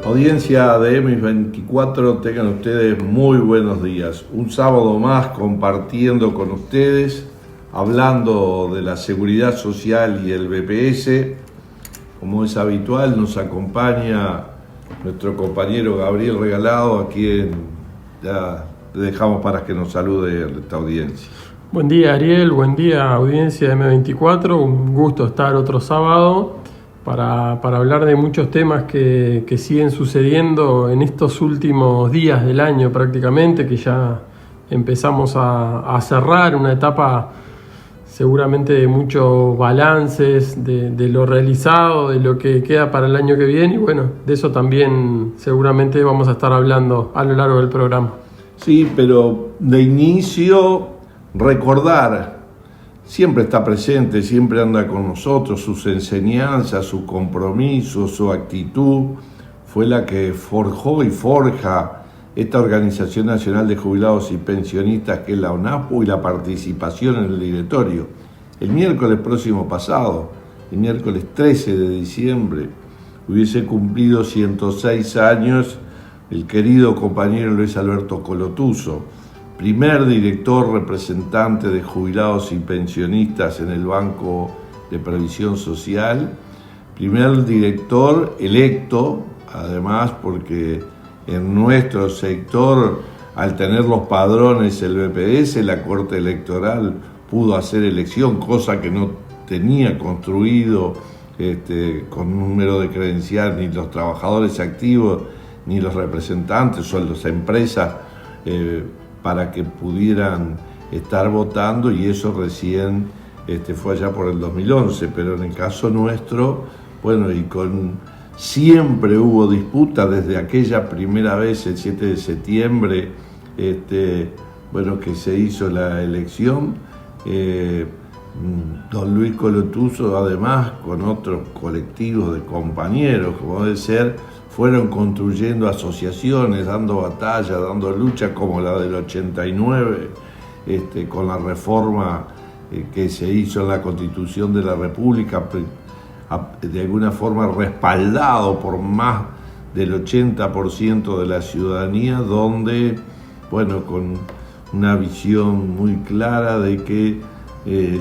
Audiencia de M24, tengan ustedes muy buenos días. Un sábado más compartiendo con ustedes, hablando de la seguridad social y el BPS. Como es habitual, nos acompaña nuestro compañero Gabriel Regalado, a quien ya le dejamos para que nos salude a esta audiencia. Buen día, Ariel, buen día, audiencia de M24, un gusto estar otro sábado para hablar de muchos temas que siguen sucediendo en estos últimos días del año prácticamente, que ya empezamos a cerrar una etapa seguramente de muchos balances, de lo realizado, de lo que queda para el año que viene, y bueno, de eso también seguramente vamos a estar hablando a lo largo del programa. Sí, pero de inicio recordar, siempre está presente, siempre anda con nosotros, sus enseñanzas, su compromiso, su actitud, fue la que forjó y forja esta Organización Nacional de Jubilados y Pensionistas, que es la ONAPU, y la participación en el directorio. El miércoles próximo pasado, el miércoles 13 de diciembre, hubiese cumplido 106 años el querido compañero Luis Alberto Colotuso, primer director representante de jubilados y pensionistas en el Banco de Previsión Social, primer director electo, además porque en nuestro sector, al tener los padrones el BPS, la Corte Electoral pudo hacer elección, cosa que no tenía construido con número de credencial ni los trabajadores activos, ni los representantes o las empresas, para que pudieran estar votando, y eso recién fue allá por el 2011, pero en el caso nuestro, bueno, siempre hubo disputa desde aquella primera vez, el 7 de septiembre, que se hizo la elección. Don Luis Colotuso, además, con otros colectivos de compañeros, como debe ser, fueron construyendo asociaciones, dando batalla, dando lucha, como la del 89, con la reforma que se hizo en la Constitución de la República, de alguna forma respaldado por más del 80% de la ciudadanía, donde, bueno, con una visión muy clara de que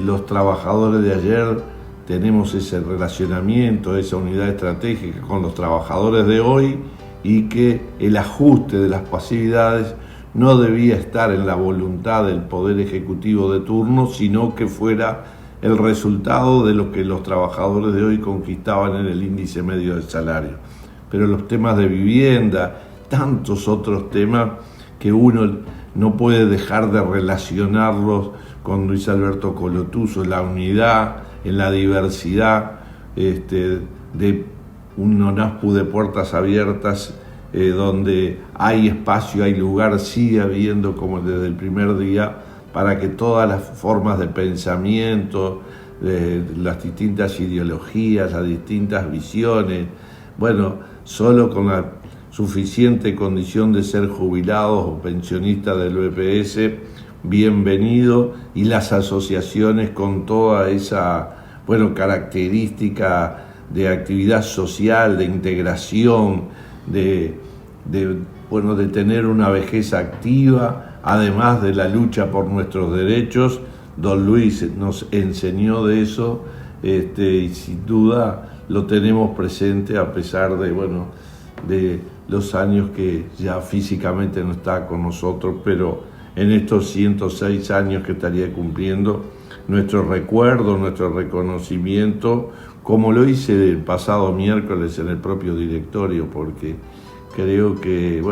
los trabajadores de ayer tenemos ese relacionamiento, esa unidad estratégica con los trabajadores de hoy, y que el ajuste de las pasividades no debía estar en la voluntad del Poder Ejecutivo de turno, sino que fuera el resultado de lo que los trabajadores de hoy conquistaban en el índice medio del salario. Pero los temas de vivienda, tantos otros temas que uno no puede dejar de relacionarlos con Luis Alberto Colotuso, la unidad en la diversidad, de un ONAPU de puertas abiertas, donde hay espacio, hay lugar, sigue habiendo, como desde el primer día, para que todas las formas de pensamiento, las distintas ideologías, las distintas visiones, bueno, solo con la suficiente condición de ser jubilados o pensionistas del BPS, bienvenido, y las asociaciones con toda esa, característica de actividad social, de integración, de tener una vejez activa, además de la lucha por nuestros derechos. Don Luis nos enseñó de eso, y sin duda lo tenemos presente a pesar de los años que ya físicamente no está con nosotros, pero en estos 106 años que estaría cumpliendo, nuestro recuerdo, nuestro reconocimiento, como lo hice el pasado miércoles en el propio directorio, porque creo que,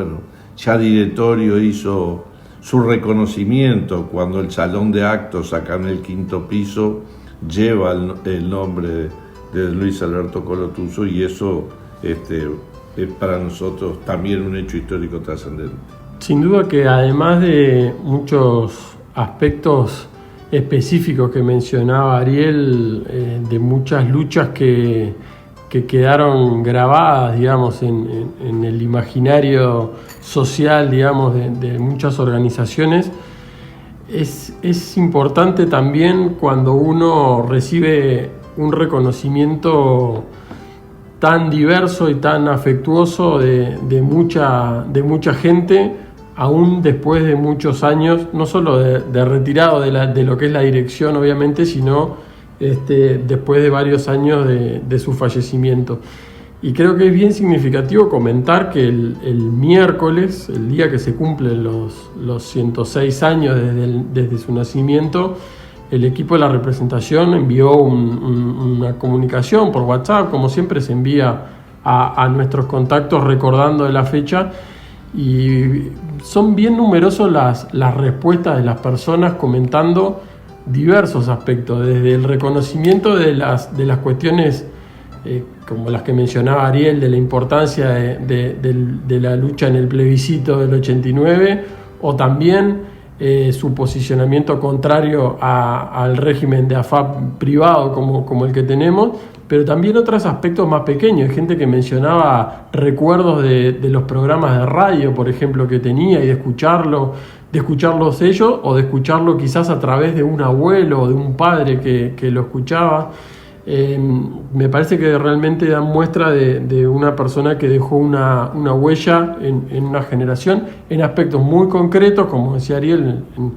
ya directorio hizo su reconocimiento cuando el salón de actos acá en el 5º piso lleva el nombre de Luis Alberto Colotuso, y eso es para nosotros también un hecho histórico trascendente. Sin duda que además de muchos aspectos específicos que mencionaba Ariel, de muchas luchas que quedaron grabadas, digamos, en el imaginario social, digamos, de muchas organizaciones, es importante también cuando uno recibe un reconocimiento tan diverso y tan afectuoso de mucha gente, aún después de muchos años, no solo de retirado de lo que es la dirección, obviamente, sino después de varios años de su fallecimiento. Y creo que es bien significativo comentar que el miércoles, el día que se cumplen los 106 años desde su nacimiento, el equipo de la representación envió una comunicación por WhatsApp, como siempre se envía a nuestros contactos recordando de la fecha, y son bien numerosos las respuestas de las personas comentando diversos aspectos, desde el reconocimiento de las cuestiones como las que mencionaba Ariel, de la importancia de la lucha en el plebiscito del 89, o también su posicionamiento contrario al régimen de AFAP privado como el que tenemos, pero también otros aspectos más pequeños. Hay gente que mencionaba recuerdos de los programas de radio, por ejemplo, que tenía, y de escucharlos ellos, o de escucharlo quizás a través de un abuelo o de un padre que lo escuchaba. Me parece que realmente dan muestra de una persona que dejó una huella en una generación, en aspectos muy concretos, como decía Ariel, en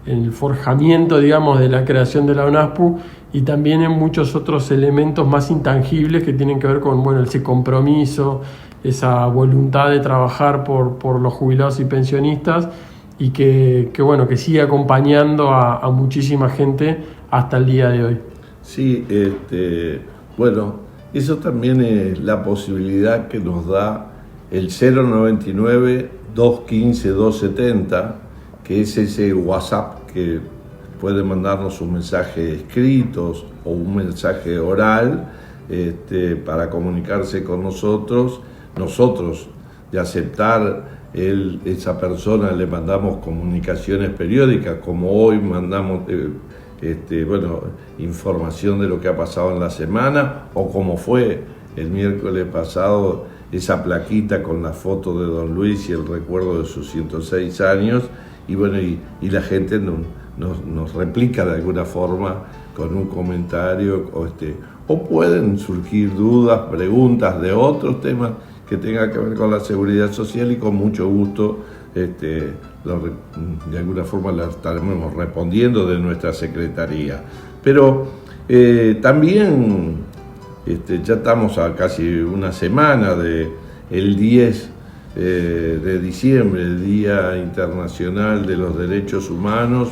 el forjamiento, digamos, de la creación de la UNASPU, y también en muchos otros elementos más intangibles que tienen que ver con, bueno, ese compromiso, esa voluntad de trabajar por los jubilados y pensionistas, y que sigue acompañando a muchísima gente hasta el día de hoy. Sí, bueno, eso también es la posibilidad que nos da el 099-215-270, que es ese WhatsApp que puede mandarnos un mensaje escrito o un mensaje oral para comunicarse con nosotros. Nosotros, de aceptar esa persona, le mandamos comunicaciones periódicas, como hoy mandamos información de lo que ha pasado en la semana, o como fue el miércoles pasado, esa plaquita con la foto de Don Luis y el recuerdo de sus 106 años, y la gente nos replica de alguna forma con un comentario, o pueden surgir dudas, preguntas de otros temas que tengan que ver con la seguridad social, y con mucho gusto de alguna forma la estaremos respondiendo de nuestra secretaría. Pero también ya estamos a casi una semana del 10 de diciembre, el Día Internacional de los Derechos Humanos,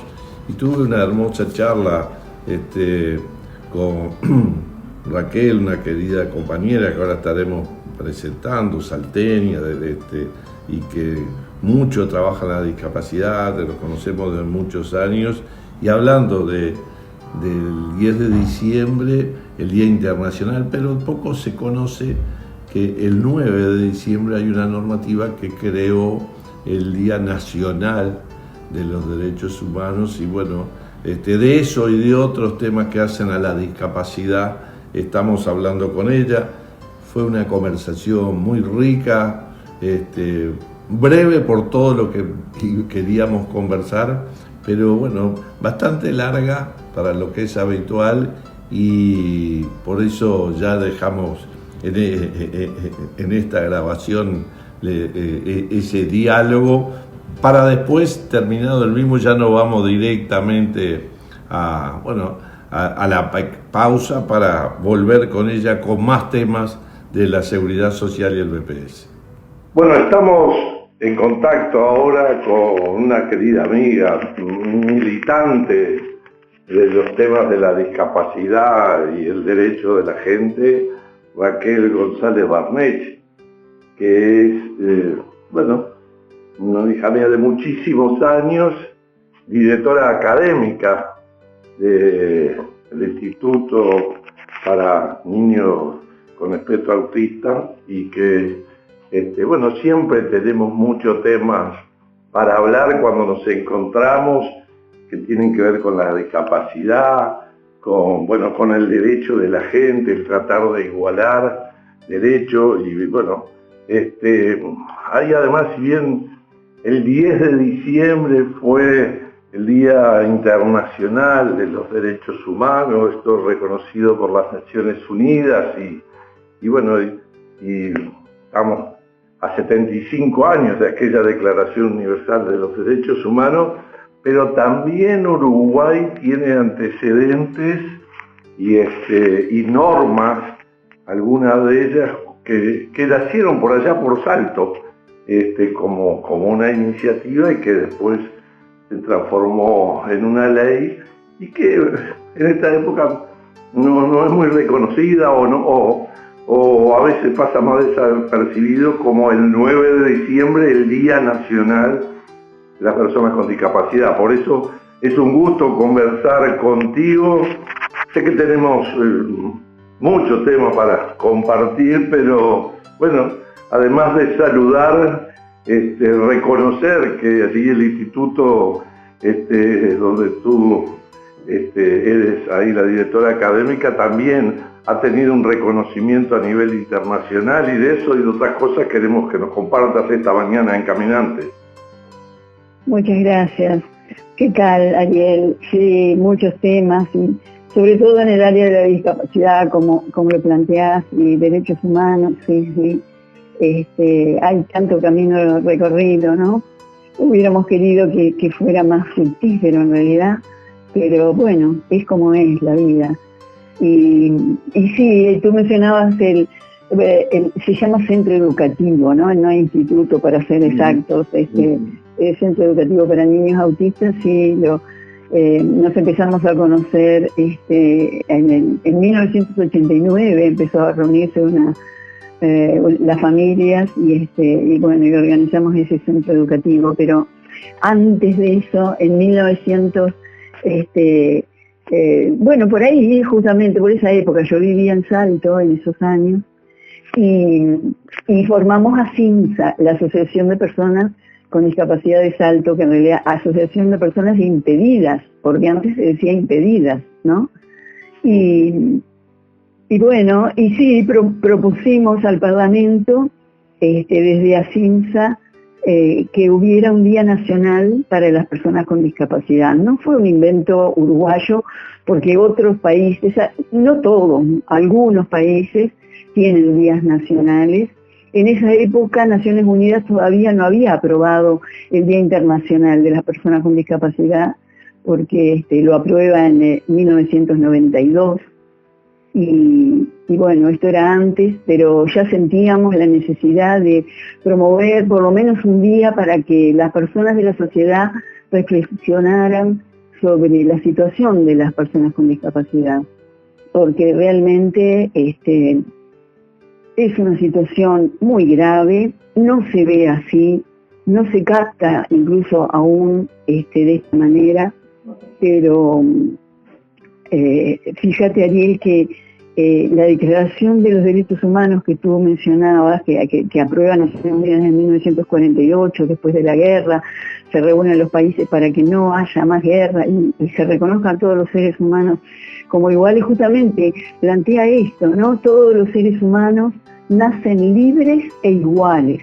y tuve una hermosa charla con Raquel, una querida compañera que ahora estaremos presentando, salteña, y que mucho trabaja en la discapacidad, los conocemos de muchos años, y hablando del 10 de diciembre, el Día Internacional, pero poco se conoce que el 9 de diciembre hay una normativa que creó el Día Nacional de los Derechos Humanos, y de eso y de otros temas que hacen a la discapacidad estamos hablando con ella. Fue una conversación muy rica, breve por todo lo que queríamos conversar, pero bastante larga para lo que es habitual, y por eso ya dejamos en esta grabación ese diálogo, para después, terminado el mismo, ya no vamos directamente a la pausa para volver con ella con más temas de la seguridad social y el BPS. Bueno, estamos en contacto ahora con una querida amiga, militante de los temas de la discapacidad y el derecho de la gente, Raquel González Barnech, que es, una hija mía de muchísimos años, directora académica del Instituto para Niños con Espectro Autista, y que siempre tenemos muchos temas para hablar cuando nos encontramos, que tienen que ver con la discapacidad, con el derecho de la gente, el tratar de igualar derechos, y hay además, si bien el 10 de diciembre fue el Día Internacional de los Derechos Humanos, esto reconocido por las Naciones Unidas, y bueno, y estamos a 75 años de aquella Declaración Universal de los Derechos Humanos, pero también Uruguay tiene antecedentes y normas, algunas de ellas que nacieron por allá por Salto, como una iniciativa y que después se transformó en una ley y que en esta época no es muy reconocida o a veces pasa más desapercibido, como el 9 de diciembre, el Día Nacional de las Personas con Discapacidad. Por eso es un gusto conversar contigo. Sé que tenemos muchos temas para compartir, pero bueno, además de saludar, reconocer que allí el instituto donde tú eres ahí la directora académica también ha tenido un reconocimiento a nivel internacional, y de eso y de otras cosas queremos que nos compartas esta mañana en Caminantes. Muchas gracias. ¿Qué tal, Ariel? Sí, muchos temas, y sobre todo en el área de la discapacidad, como lo planteás, y derechos humanos, sí. Hay tanto camino recorrido, ¿no? Hubiéramos querido que fuera más fructífero en realidad, pero bueno, es como es la vida. Y sí, tú mencionabas se llama centro educativo, ¿no? No hay instituto, para ser exactos, el centro educativo para niños autistas. Sí, nos empezamos a conocer en 1989, empezó a reunirse las familias y bueno, y organizamos ese centro educativo. Pero antes de eso, en 1900, bueno, por ahí, justamente por esa época, yo vivía en Salto en esos años, y formamos ASINSA, la Asociación de Personas con Discapacidad de Salto, que en realidad Asociación de Personas Impedidas, porque antes se decía impedidas, ¿no? Y bueno, y sí, propusimos al Parlamento, desde ASINSA, que hubiera un Día Nacional para las personas con discapacidad. No fue un invento uruguayo, porque otros países, no todos, algunos países tienen días nacionales. En esa época Naciones Unidas todavía no había aprobado el Día Internacional de las Personas con Discapacidad, porque lo aprueba en 1992. Y bueno, esto era antes, pero ya sentíamos la necesidad de promover por lo menos un día para que las personas de la sociedad reflexionaran sobre la situación de las personas con discapacidad, porque realmente es una situación muy grave, no se ve así, no se capta incluso aún de esta manera, pero fíjate, Ariel, que la Declaración de los Derechos Humanos que tú mencionabas, que aprueba Naciones Unidas en 1948, después de la guerra, se reúnen los países para que no haya más guerra y se reconozcan todos los seres humanos como iguales, justamente plantea esto, ¿no? Todos los seres humanos nacen libres e iguales,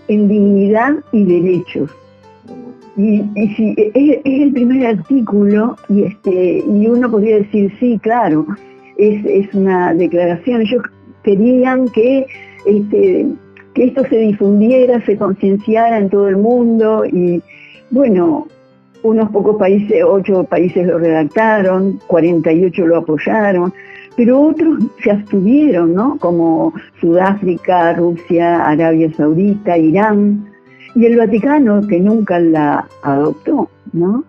en dignidad y derechos. Y si es el primer artículo, y uno podría decir, sí, claro, es una declaración. Ellos querían que esto se difundiera, se concienciara en todo el mundo, y bueno, unos pocos países, 8 países lo redactaron, 48 lo apoyaron, pero otros se abstuvieron, ¿no? Como Sudáfrica, Rusia, Arabia Saudita, Irán, y el Vaticano, que nunca la adoptó, ¿no?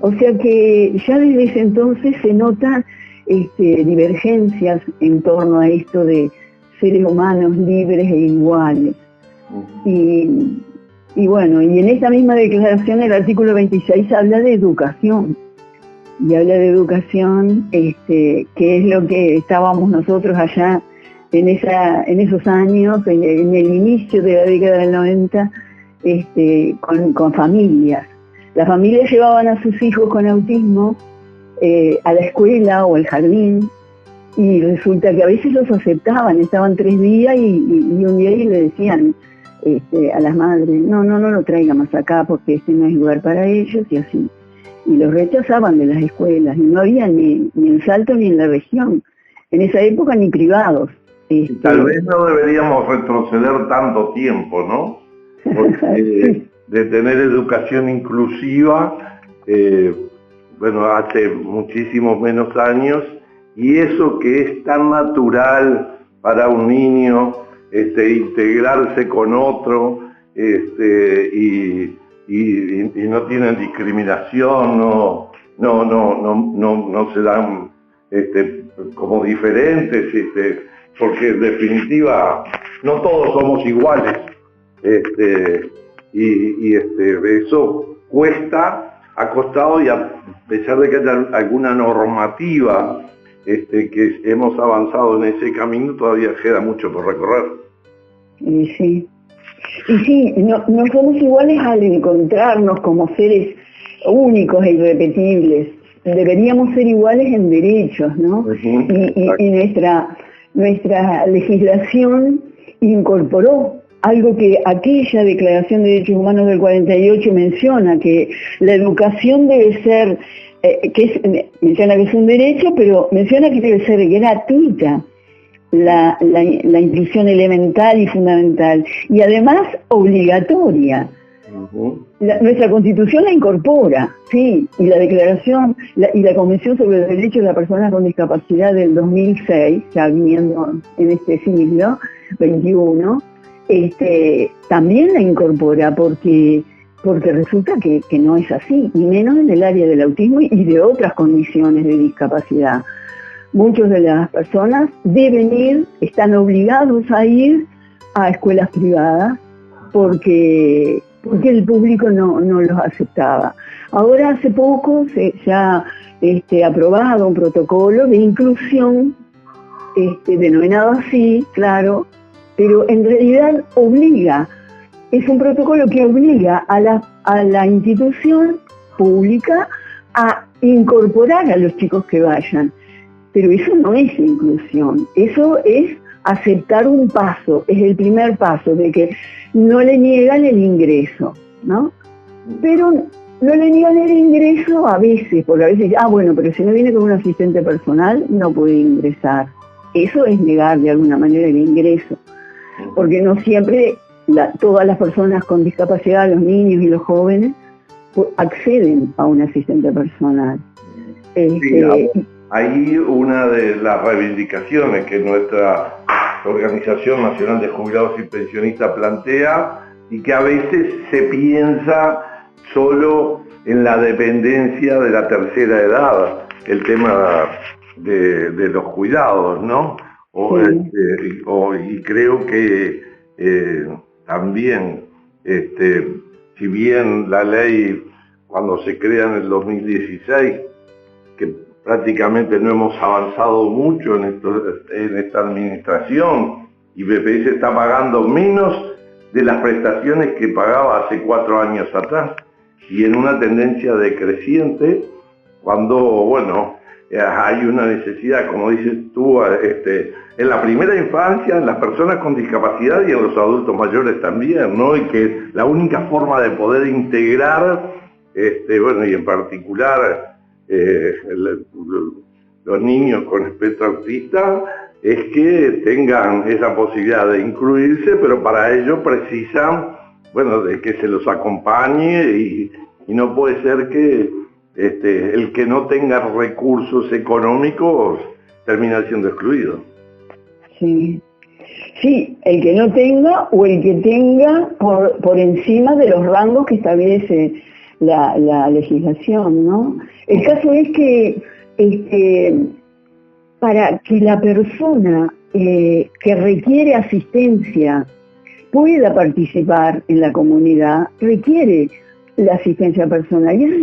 O sea que ya desde ese entonces se notan divergencias en torno a esto de seres humanos libres e iguales. Y bueno, y en esta misma declaración el artículo 26 habla de educación, y habla de educación, que es lo que estábamos nosotros allá en esos años, en el inicio de la década del 90, con familias. Las familias llevaban a sus hijos con autismo a la escuela o al jardín, y resulta que a veces los aceptaban, estaban 3 días y un día le decían a las madres, no lo traigan más acá porque no es lugar para ellos, y así. Y los rechazaban de las escuelas, y no había ni en Salto ni en la región, en esa época, ni privados. Tal vez no deberíamos retroceder tanto tiempo, ¿no? Porque de tener educación inclusiva, bueno, hace muchísimos menos años, y eso que es tan natural para un niño, integrarse con otro, y no tienen discriminación, no se dan como diferentes, porque en definitiva no todos somos iguales, eso ha costado, y a pesar de que haya alguna normativa que hemos avanzado en ese camino, todavía queda mucho por recorrer. Y sí, no somos iguales al encontrarnos como seres únicos e irrepetibles. Deberíamos ser iguales en derechos, ¿no? Uh-huh. Y nuestra legislación incorporó algo que aquella Declaración de Derechos Humanos del 48 menciona, que la educación debe ser, menciona que es un derecho, pero menciona que debe ser gratuita. La inclusión elemental y fundamental, y además obligatoria. Uh-huh. Nuestra Constitución la incorpora, sí, y la Declaración y la Convención sobre los Derechos de las Personas con Discapacidad del 2006, ya viniendo en este siglo XXI, también la incorpora porque resulta que no es así, y menos en el área del autismo y de otras condiciones de discapacidad. Muchas de las personas están obligados a ir a escuelas privadas porque el público no los aceptaba. Ahora hace poco se ha aprobado un protocolo de inclusión, denominado así, claro, pero en realidad es un protocolo que obliga a la institución pública a incorporar a los chicos que vayan. Pero eso no es inclusión, eso es aceptar un paso, es el primer paso de que no le niegan el ingreso, ¿no? Pero no le niegan el ingreso a veces, porque a veces, bueno, pero si no viene con un asistente personal, no puede ingresar. Eso es negar de alguna manera el ingreso, porque no siempre todas las personas con discapacidad, los niños y los jóvenes, acceden a un asistente personal. Ahí una de las reivindicaciones que nuestra Organización Nacional de Jubilados y Pensionistas plantea, y que a veces se piensa solo en la dependencia de la tercera edad, el tema de los cuidados, ¿no? Y creo que también, si bien la ley, cuando se crea en el 2016, que prácticamente no hemos avanzado mucho en esta administración, y BPS está pagando menos de las prestaciones que pagaba hace 4 años atrás, y en una tendencia decreciente, cuando, bueno, hay una necesidad, como dices tú, en la primera infancia, en las personas con discapacidad y en los adultos mayores también, ¿no? Y que la única forma de poder integrar, bueno, y en particular los niños con espectro autista, es que tengan esa posibilidad de incluirse, pero para ello precisan, bueno, de que se los acompañe, y no puede ser que el que no tenga recursos económicos termina siendo excluido. Sí, el que no tenga, o el que tenga por encima de los rangos que establece la legislación, ¿no? El caso es que para que la persona que requiere asistencia pueda participar en la comunidad, requiere la asistencia personal, y eso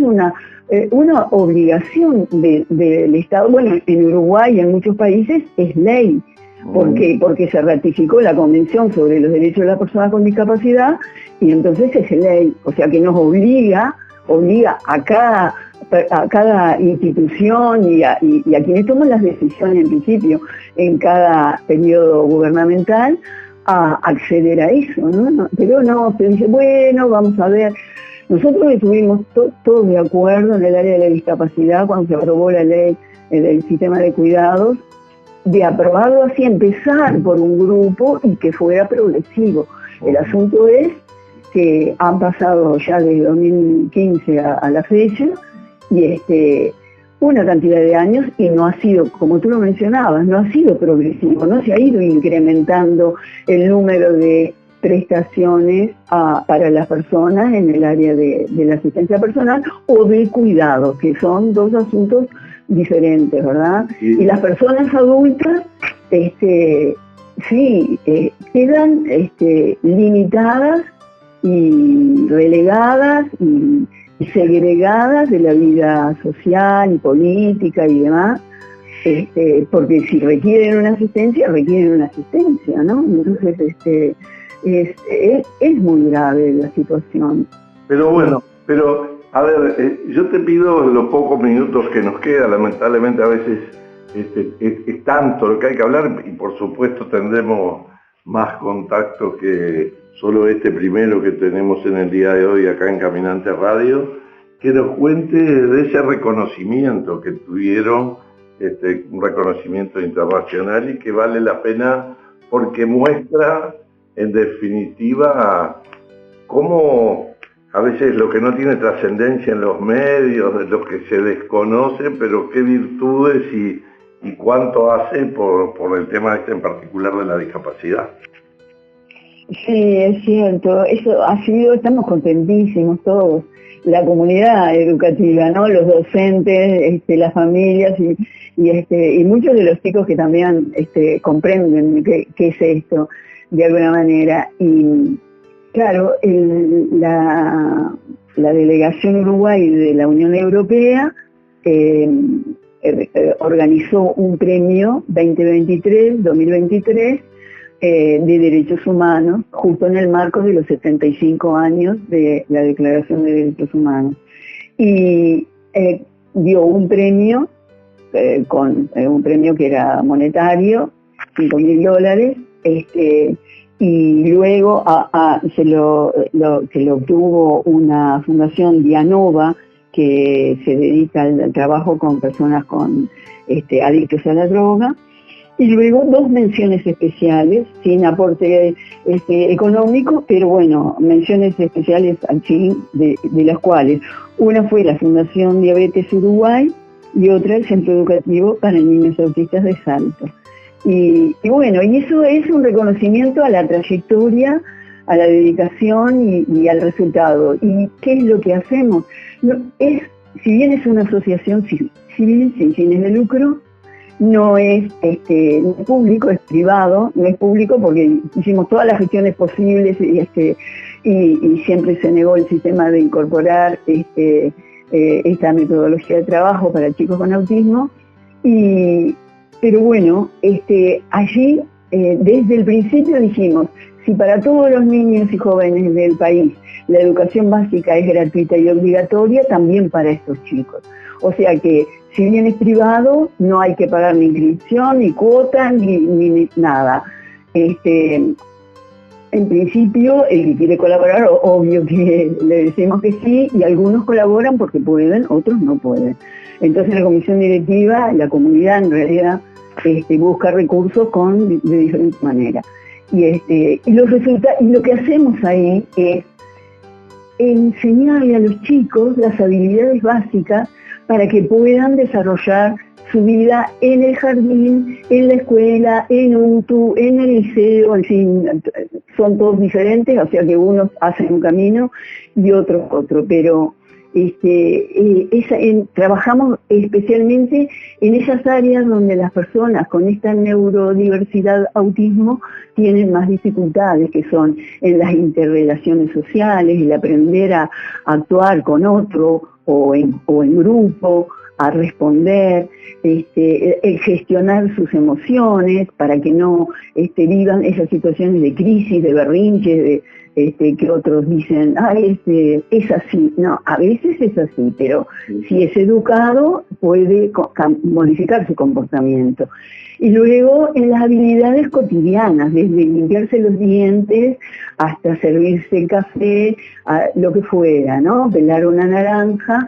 es una obligación del Estado. Bueno, en Uruguay y en muchos países es ley, porque se ratificó la Convención sobre los Derechos de las Personas con Discapacidad, y entonces es ley, o sea que nos obliga a cada institución y a quienes toman las decisiones en principio en cada periodo gubernamental a acceder a eso, ¿no? Pero no, se dice, bueno, vamos a ver. Nosotros estuvimos todos de acuerdo en el área de la discapacidad cuando se aprobó la ley del sistema de cuidados, de aprobarlo así, empezar por un grupo y que fuera progresivo. El asunto es que han pasado ya desde 2015 a la fecha y una cantidad de años y no ha sido, como tú lo mencionabas, no ha sido progresivo, no se ha ido incrementando el número de prestaciones para las personas en el área de la asistencia personal o de cuidado, que son dos asuntos diferentes, ¿verdad? Y las personas adultas, quedan limitadas y relegadas y segregadas de la vida social y política y demás, porque si requieren una asistencia, ¿no? Entonces, es muy grave la situación. Pero bueno, a ver, yo te pido los pocos minutos que nos quedan, lamentablemente a veces es tanto lo que hay que hablar y por supuesto tendremos más contacto que solo este primero que tenemos en el día de hoy acá en Caminante Radio, que nos cuente de ese reconocimiento que tuvieron, un reconocimiento internacional y que vale la pena porque muestra en definitiva cómo a veces lo que no tiene trascendencia en los medios, de lo que se desconoce, pero qué virtudes y cuánto hace por el tema en particular de la discapacidad. Sí, es cierto, eso ha sido, estamos contentísimos todos, la comunidad educativa, ¿no? Los docentes, las familias y muchos de los chicos que también comprenden qué es esto de alguna manera. Y claro, la delegación Uruguay de la Unión Europea organizó un premio 2023 de derechos humanos, justo en el marco de los 75 años de la Declaración de Derechos Humanos. Y dio un premio, un premio que era monetario, $5.000, y luego se lo obtuvo una fundación Dianova que se dedica al trabajo con personas con adictos a la droga. Y luego 2 menciones especiales, sin aporte económico, pero bueno, menciones especiales al fin, de las cuales una fue la Fundación Diabetes Uruguay y otra el Centro Educativo para Niños Autistas de Salto. Y bueno, y eso es un reconocimiento a la trayectoria, a la dedicación y al resultado. ¿Y qué es lo que hacemos? Si bien es una asociación civil sin fines de lucro, no es público, es privado, no es público porque hicimos todas las gestiones posibles y siempre se negó el sistema de incorporar esta metodología de trabajo para chicos con autismo. Pero bueno, allí desde el principio dijimos, si para todos los niños y jóvenes del país la educación básica es gratuita y obligatoria, también para estos chicos. O sea que, si bien es privado, no hay que pagar ni inscripción, ni cuota, ni nada. En principio, el que quiere colaborar, obvio que le decimos que sí, y algunos colaboran porque pueden, otros no pueden. Entonces la comisión directiva, la comunidad en realidad, busca recursos de diferentes maneras. Y lo que hacemos ahí es enseñarle a los chicos las habilidades básicas para que puedan desarrollar su vida en el jardín, en la escuela, en UNTU, en el liceo, en fin, son todos diferentes, o sea que unos hacen un camino y otros otro, pero trabajamos especialmente en esas áreas donde las personas con esta neurodiversidad autismo tienen más dificultades, que son en las interrelaciones sociales, el aprender a actuar con otro o en grupo, a responder, el gestionar sus emociones para que no vivan esas situaciones de crisis, de berrinches, que otros dicen, es así. No, a veces es así, pero si es educado puede modificar su comportamiento. Y luego en las habilidades cotidianas, desde limpiarse los dientes hasta servirse el café, lo que fuera, ¿no? Pelar una naranja,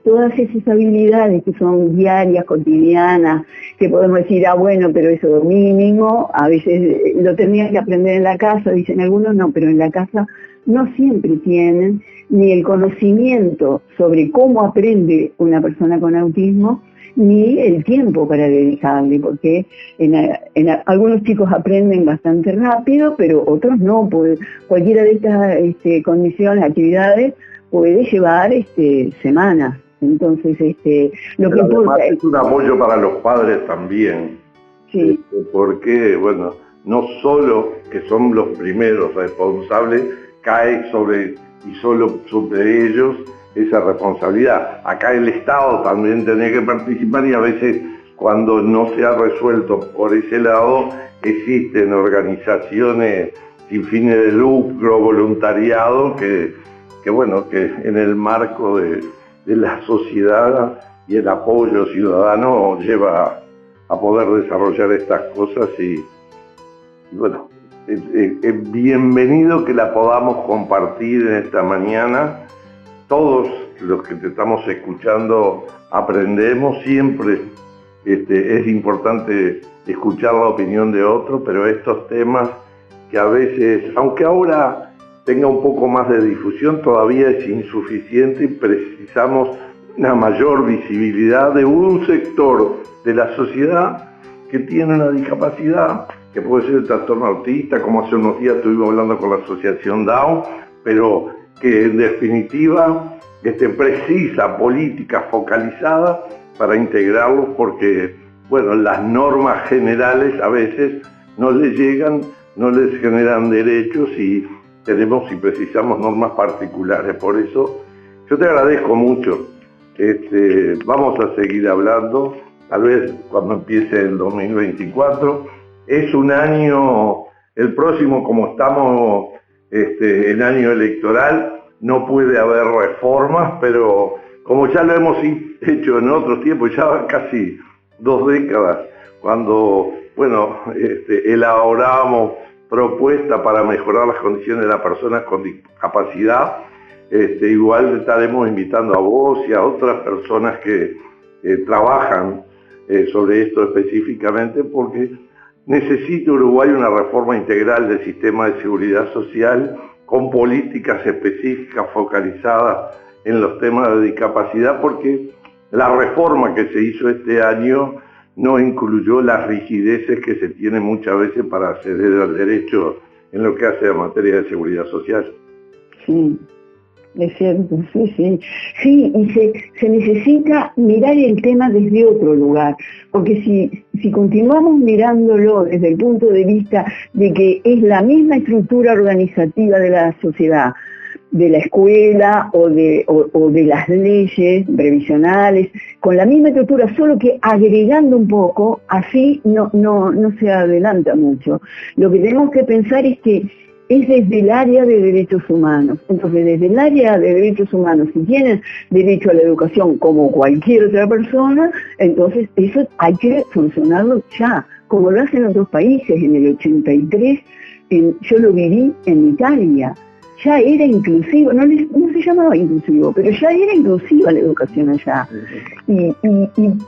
todas esas habilidades que son diarias, cotidianas, que podemos decir, bueno, pero eso mínimo, a veces lo tendrían que aprender en la casa, dicen algunos, no, pero en la casa no siempre tienen ni el conocimiento sobre cómo aprende una persona con autismo, ni el tiempo para dedicarle, porque algunos chicos aprenden bastante rápido, pero otros no, pues cualquiera de estas condiciones, actividades, puede llevar semanas. Entonces, lo que importa es un apoyo para los padres también, sí. Porque, bueno, no solo que son los primeros responsables, cae sobre ellos esa responsabilidad. Acá el Estado también tiene que participar y a veces cuando no se ha resuelto por ese lado, existen organizaciones sin fines de lucro, voluntariado, que en el marco de la sociedad y el apoyo ciudadano lleva a poder desarrollar estas cosas y bueno, es bienvenido que la podamos compartir en esta mañana. Todos los que te estamos escuchando aprendemos, siempre es importante escuchar la opinión de otro, pero estos temas que a veces, aunque ahora tenga un poco más de difusión, todavía es insuficiente y precisamos una mayor visibilidad de un sector de la sociedad que tiene una discapacidad, que puede ser el trastorno autista, como hace unos días estuvimos hablando con la asociación Down, pero que en definitiva precisa política focalizada para integrarlos, porque las normas generales a veces no les llegan, no les generan derechos y tenemos y precisamos normas particulares. Por eso yo te agradezco mucho. Vamos a seguir hablando, tal vez cuando empiece el 2024. Es un año, el próximo, como estamos en año electoral, no puede haber reformas, pero como ya lo hemos hecho en otros tiempos, ya van casi 2 décadas, cuando elaborábamos propuestas para mejorar las condiciones de las personas con discapacidad, igual estaremos invitando a vos y a otras personas que trabajan sobre esto específicamente, porque necesita Uruguay una reforma integral del sistema de seguridad social con políticas específicas focalizadas en los temas de discapacidad, porque la reforma que se hizo este año no incluyó las rigideces que se tienen muchas veces para acceder al derecho en lo que hace a materia de seguridad social. Sí, es cierto, sí. Sí, y se necesita mirar el tema desde otro lugar, porque si continuamos mirándolo desde el punto de vista de que es la misma estructura organizativa de la sociedad, de la escuela o de las leyes previsionales, con la misma estructura, solo que agregando un poco, así no se adelanta mucho. Lo que tenemos que pensar es que es desde el área de derechos humanos. Entonces, desde el área de derechos humanos, si tienen derecho a la educación como cualquier otra persona, entonces eso hay que solucionarlo ya, como lo hacen otros países. En el 83, yo lo viví en Italia, ya era inclusivo, no se llamaba inclusivo, pero ya era inclusiva la educación allá. Y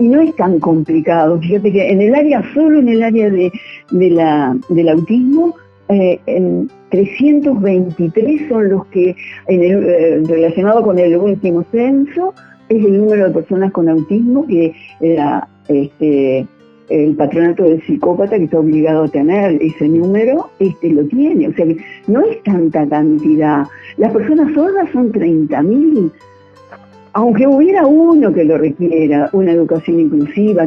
no es tan complicado. Fíjate que solo en el área del autismo, 323 son los que, relacionado con el último censo, es el número de personas con autismo que el patronato del psicópata, que está obligado a tener ese número, lo tiene. O sea que no es tanta cantidad. Las personas sordas son 30.000. Aunque hubiera uno que lo requiera, una educación inclusiva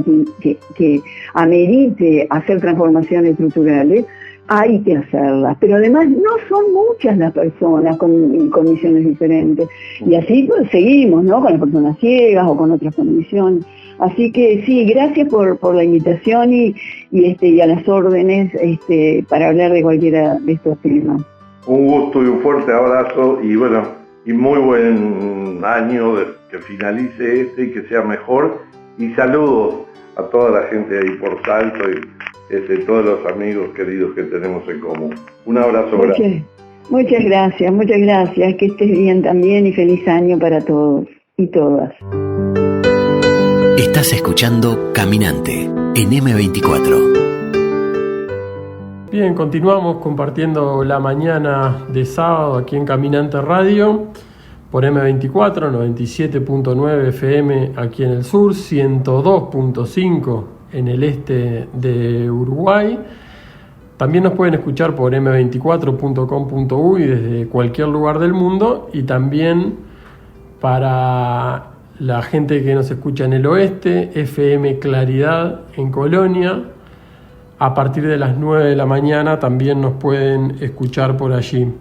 que amerite hacer transformaciones estructurales, hay que hacerlas, pero además no son muchas las personas con condiciones diferentes, y así pues, seguimos, ¿no?, con las personas ciegas o con otras condiciones. Así que sí, gracias por la invitación y a las órdenes para hablar de cualquiera de estos temas. Un gusto y un fuerte abrazo y muy buen año que finalice y que sea mejor, y saludos a toda la gente ahí por Salto y todos los amigos queridos que tenemos en común. Un abrazo grande. Muchas gracias, que estés bien también y feliz año para todos. y todas. Estás escuchando Caminante en M24. Bien, continuamos compartiendo la mañana de sábado aquí en Caminante Radio por M24, 97.9 FM aquí en el sur, 102.5 en el este de Uruguay. También nos pueden escuchar por m24.com.uy desde cualquier lugar del mundo, y también para la gente que nos escucha en el oeste, FM Claridad en Colonia. A partir de las 9 de la mañana también nos pueden escuchar por allí.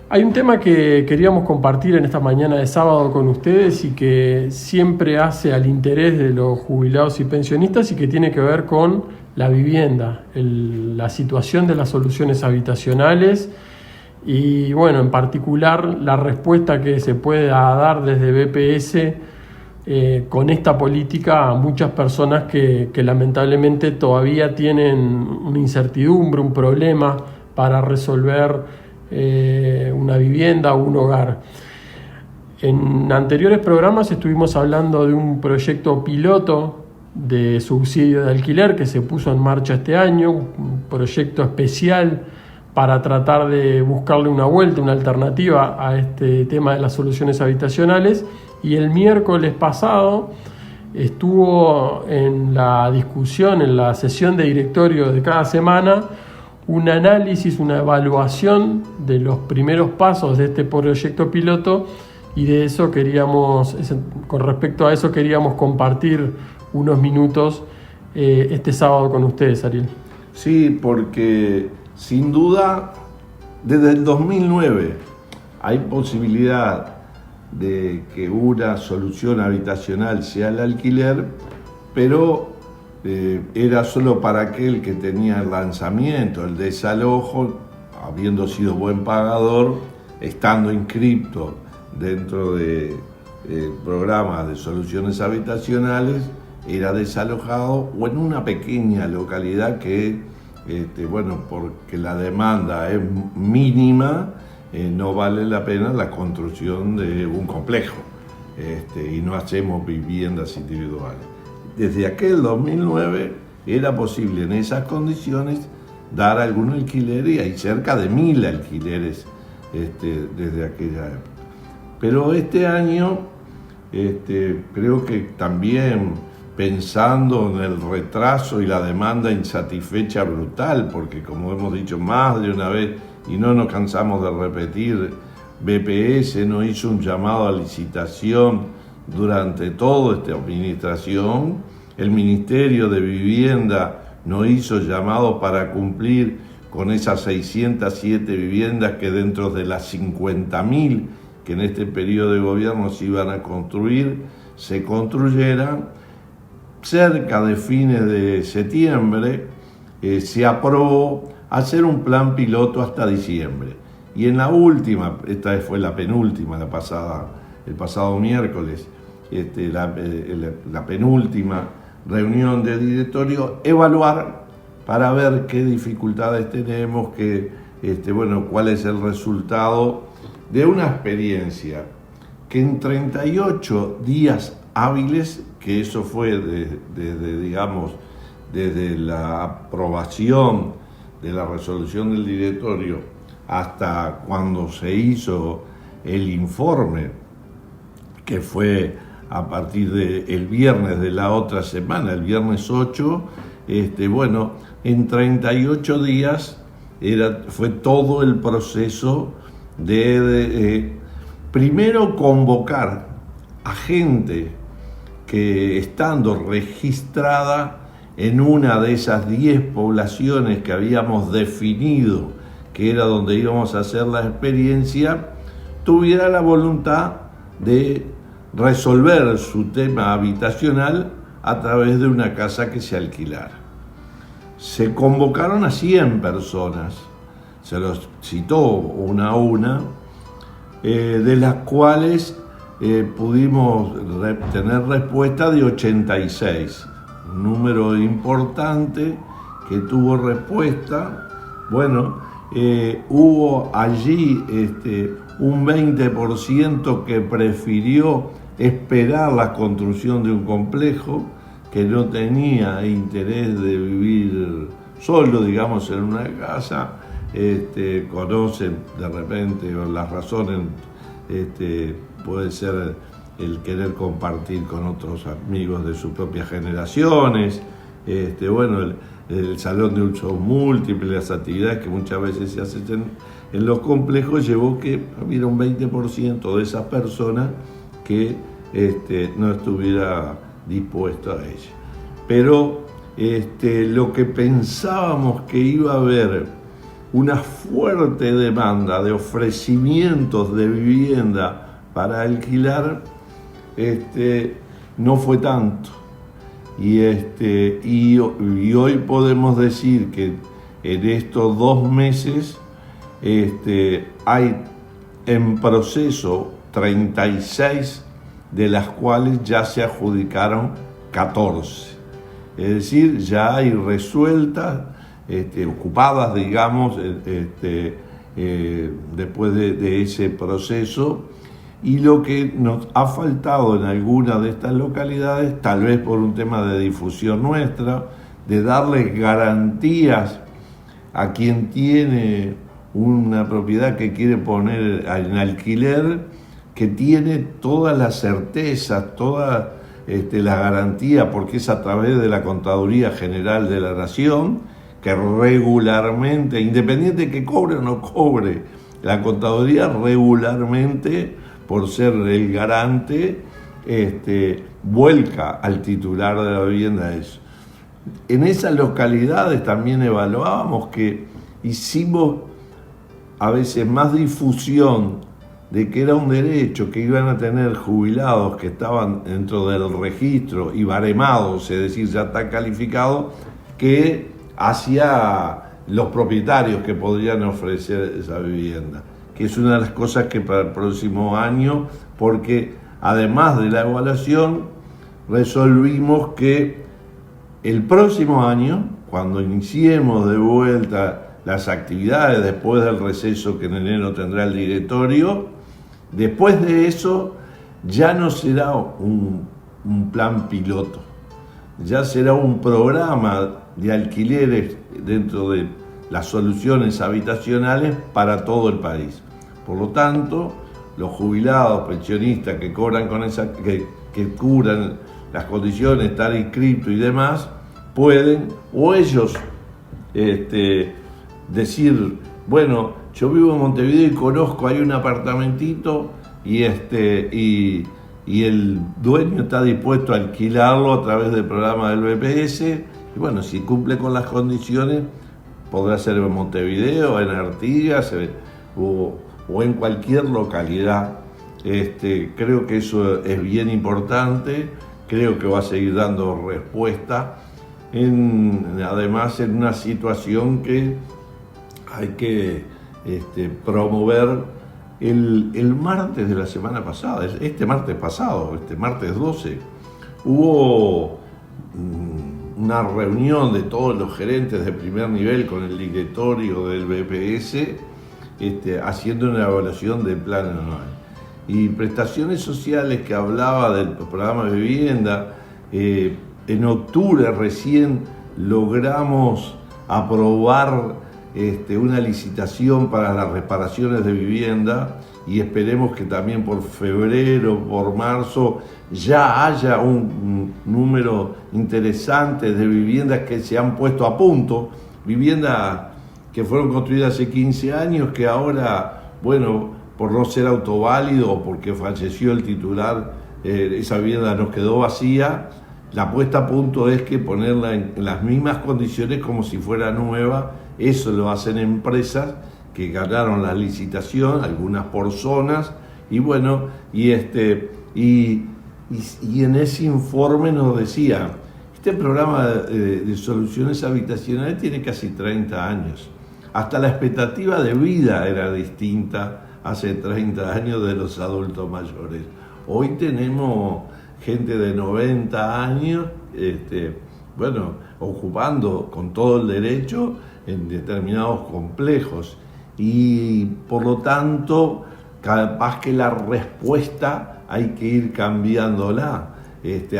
Hay un tema que queríamos compartir en esta mañana de sábado con ustedes y que siempre hace al interés de los jubilados y pensionistas, y que tiene que ver con la vivienda, la situación de las soluciones habitacionales y, bueno, en particular la respuesta que se puede dar desde BPS con esta política a muchas personas que lamentablemente todavía tienen una incertidumbre, un problema para resolver una vivienda o un hogar. En anteriores programas estuvimos hablando de un proyecto piloto de subsidio de alquiler que se puso en marcha este año, un proyecto especial para tratar de buscarle una vuelta, una alternativa a este tema de las soluciones habitacionales. Y el miércoles pasado estuvo en la discusión, en la sesión de directorio de cada semana, un análisis, una evaluación de los primeros pasos de este proyecto piloto, y de eso con respecto a eso queríamos compartir unos minutos este sábado con ustedes, Ariel. Sí, porque sin duda desde el 2009 hay posibilidad de que una solución habitacional sea el alquiler, pero era solo para aquel que tenía el lanzamiento, el desalojo, habiendo sido buen pagador, estando inscripto dentro de programas de soluciones habitacionales, era desalojado, o en una pequeña localidad que, porque la demanda es mínima, no vale la pena la construcción de un complejo, y no hacemos viviendas individuales. Desde aquel 2009 era posible en esas condiciones dar algún alquiler, y hay cerca de 1000 alquileres desde aquella época. Pero este año creo que también, pensando en el retraso y la demanda insatisfecha brutal, porque como hemos dicho más de una vez y no nos cansamos de repetir, BPS no hizo un llamado a licitación durante toda esta administración, el Ministerio de Vivienda no hizo llamado para cumplir con esas 607 viviendas que dentro de las 50.000 que en este periodo de gobierno se iban a construir, se construyeran. Cerca de fines de septiembre se aprobó hacer un plan piloto hasta diciembre. Y en la última, esta fue la penúltima, el pasado miércoles, la penúltima reunión de directorio, evaluar para ver qué dificultades tenemos, cuál es el resultado de una experiencia que en 38 días hábiles, que eso fue desde la aprobación de la resolución del directorio hasta cuando se hizo el informe, que fue a partir del viernes de la otra semana, el viernes 8, en 38 días fue todo el proceso de primero convocar a gente que, estando registrada en una de esas 10 poblaciones que habíamos definido que era donde íbamos a hacer la experiencia, tuviera la voluntad de resolver su tema habitacional a través de una casa que se alquilara. Se convocaron a 100 personas, se los citó una a una, de las cuales pudimos tener respuesta de 86, un número importante que tuvo respuesta. Hubo allí un 20% que prefirió esperar la construcción de un complejo, que no tenía interés de vivir solo, digamos, en una casa. Conocen de repente las razones, puede ser el querer compartir con otros amigos de sus propias generaciones, el salón de usos múltiples, las actividades que muchas veces se hacen en los complejos, llevó que hubiera un 20% de esas personas que no estuviera dispuesto a ella. Pero lo que pensábamos que iba a haber una fuerte demanda de ofrecimientos de vivienda para alquilar, no fue tanto. Y hoy podemos decir que en estos 2 meses hay en proceso 36, de las cuales ya se adjudicaron 14. Es decir, ya hay resueltas, ocupadas, digamos, después de ese proceso. Y lo que nos ha faltado en algunas de estas localidades, tal vez por un tema de difusión nuestra, de darles garantías a quien tiene una propiedad que quiere poner en alquiler, que tiene todas las certezas, toda la garantía, porque es a través de la Contaduría General de la Nación, que regularmente, independiente de que cobre o no cobre, la Contaduría regularmente, por ser el garante, vuelca al titular de la vivienda eso. En esas localidades también evaluábamos que hicimos a veces más difusión de que era un derecho que iban a tener jubilados que estaban dentro del registro y baremados, es decir, ya está calificado, que hacia los propietarios que podrían ofrecer esa vivienda, que es una de las cosas que para el próximo año, porque además de la evaluación, resolvimos que el próximo año, cuando iniciemos de vuelta las actividades después del receso que en enero tendrá el directorio, después de eso ya no será un plan piloto, ya será un programa de alquileres dentro de las soluciones habitacionales para todo el país. Por lo tanto, los jubilados, pensionistas que cobran con esa, que cubran las condiciones, estar inscritos y demás, pueden, o ellos decir, bueno, yo vivo en Montevideo y conozco, hay un apartamentito y el dueño está dispuesto a alquilarlo a través del programa del BPS, y bueno, si cumple con las condiciones, podrá ser en Montevideo, en Artigas o en cualquier localidad. Creo que eso es bien importante, creo que va a seguir dando respuesta, además en una situación que hay que promover. El martes de la semana pasada, este martes 12, hubo una reunión de todos los gerentes de primer nivel con el directorio del BPS, haciendo una evaluación del plan anual. Y prestaciones sociales, que hablaba del programa de vivienda, en octubre recién logramos aprobar una licitación para las reparaciones de vivienda, y esperemos que también por febrero, por marzo, ya haya un número interesante de viviendas que se han puesto a punto, viviendas que fueron construidas hace 15 años, que ahora, bueno, por no ser autoválido o porque falleció el titular, esa vivienda nos quedó vacía. La puesta a punto es que ponerla en las mismas condiciones como si fuera nueva. Eso lo hacen empresas que ganaron la licitación, algunas por zonas, y bueno, y en ese informe nos decía, este programa de soluciones habitacionales tiene casi 30 años. Hasta la expectativa de vida era distinta hace 30 años de los adultos mayores. Hoy tenemos gente de 90 años, ocupando con todo el derecho en determinados complejos, y por lo tanto capaz que la respuesta hay que ir cambiándola,